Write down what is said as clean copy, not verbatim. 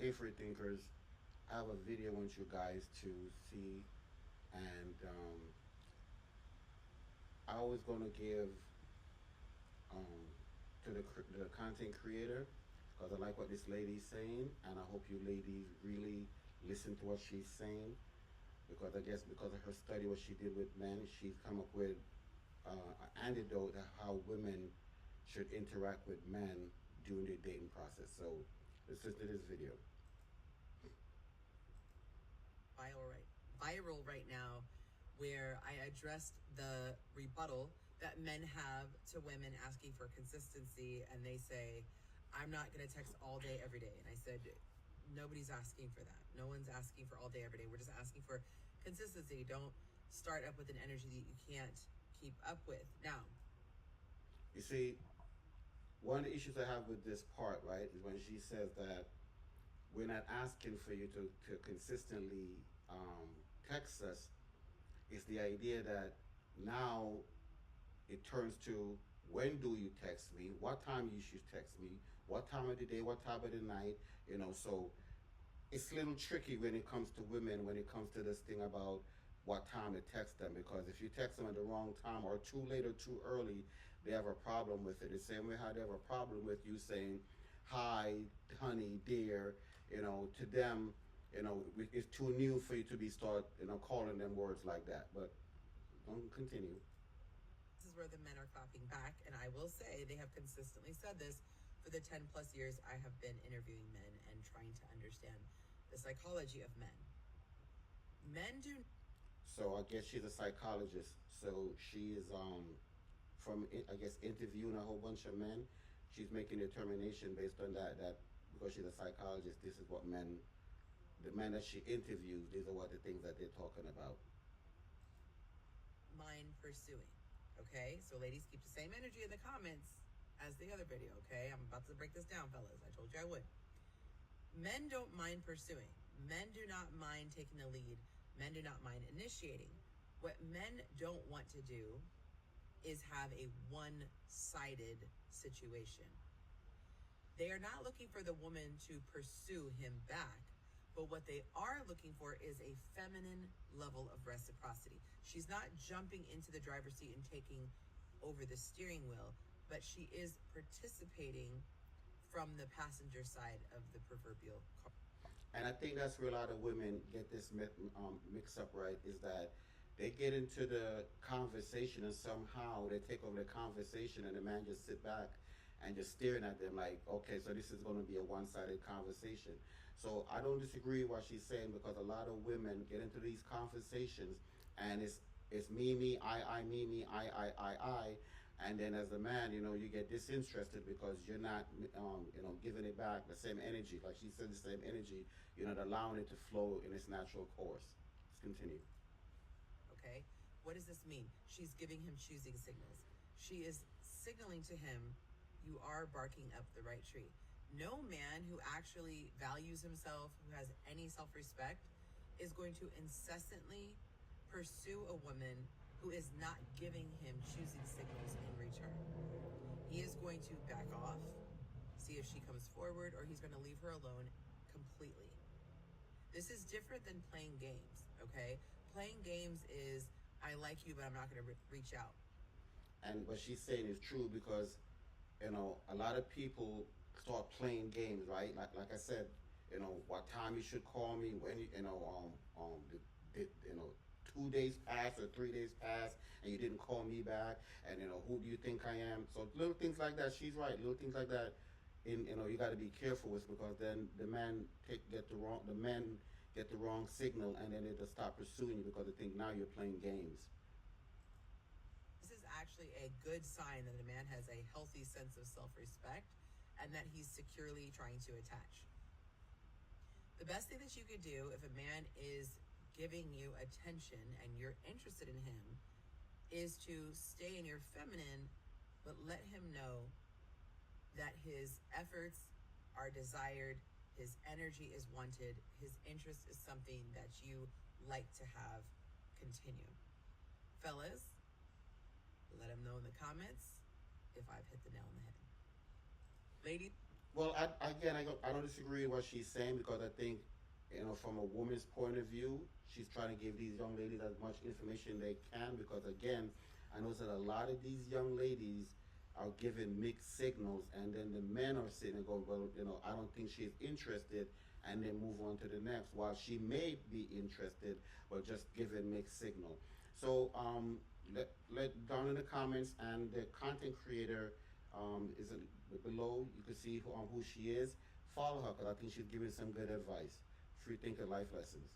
Hey, free thinkers, I have a video I want you guys to see, and I was gonna give um, to the content creator because I like what this lady's saying, and I hope you ladies really listen to what she's saying because I guess because of her study, what she did with men, she's come up with an antidote of how women should interact with men during the dating process. So let's listen to this video. Viral right now, where I addressed the rebuttal that men have to women asking for consistency, and they say, I'm not going to text all day every day. And I said, nobody's asking for that. No one's asking for all day every day. We're just asking for consistency. Don't start up with an energy that you can't keep up with. Now, You see, one of the issues I have with this part, right, is when she says that we're not asking for you to consistently text us. It's the idea that now it turns to when do you text me, what time you should text me, what time of the day, what time of the night, so it's a little tricky when it comes to women, when it comes to this thing about what time to text them, because if you text them at the wrong time or too late or too early, they have a problem with it. The same way how they have a problem with you saying hi, honey, dear, to them, it's too new for you to be start, calling them words like that. But don't continue. this is where the men are clapping back. And I will say they have consistently said this for the 10 plus years I have been interviewing men and trying to understand the psychology of men. Men do. So I guess she's a psychologist. So she is from, I guess, interviewing a whole bunch of men. She's making a determination based on that because she's a psychologist, this is what the men that she interviews, these are what the things that they're talking about. Mind pursuing. Okay, so ladies, keep the same energy in the comments as the other video. Okay, I'm about to break this down, fellas. I told you I would. Men don't mind pursuing. Men do not mind taking the lead. Men do not mind initiating. What men don't want to do is have a one-sided situation. They are not looking for the woman to pursue him back, but what they are looking for is a feminine level of reciprocity. She's not jumping into the driver's seat and taking over the steering wheel, but she is participating from the passenger side of the proverbial car. And I think that's where a lot of women get this mix up, right? Is that they get into the conversation and somehow they take over the conversation and the man just sit back and just staring at them like, okay, so this is going to be a one-sided conversation. So I don't disagree with what she's saying because a lot of women get into these conversations and it's me, I, me, I. And then as a man, you get disinterested because you're not, giving it back the same energy. Like she said, the same energy, you're not allowing it to flow in its natural course. Let's continue. Okay, what does this mean? She's giving him choosing signals. She is signaling to him, you are barking up the right tree. No man who actually values himself, who has any self-respect, is going to incessantly pursue a woman who is not giving him choosing signals in return. He is going to back off, see if she comes forward, or he's going to leave her alone completely. This is different than playing games, okay? Playing games is, I like you, but I'm not going to reach out. And what she's saying is true because, a lot of people start playing games, right? Like I said, what time you should call me, when the 2 days pass or 3 days pass and you didn't call me back, and who do you think I am? So little things like that, she's right. Little things like that, you got to be careful with because then the men get the wrong signal and then they just stop pursuing you because they think now you're playing games. This is actually a good sign that a man has a healthy sense of self-respect and that he's securely trying to attach. The best thing that you could do if a man is giving you attention and you're interested in him is to stay in your feminine, but let him know that his efforts are desired, his energy is wanted, his interest is something that you like to have continue. Fellas, let him know in the comments if I've hit the nail on the head. Ladies, Well, I don't disagree with what she's saying because I think, from a woman's point of view, she's trying to give these young ladies as much information they can because, again, I know that a lot of these young ladies are given mixed signals, and then the men are sitting and going, well, I don't think she's interested, and then move on to the next. While she may be interested, but just given mixed signal. So, let down in the comments, and the content creator is below. You can see who she is. Follow her because I think she's giving some good advice. Free thinker life lessons.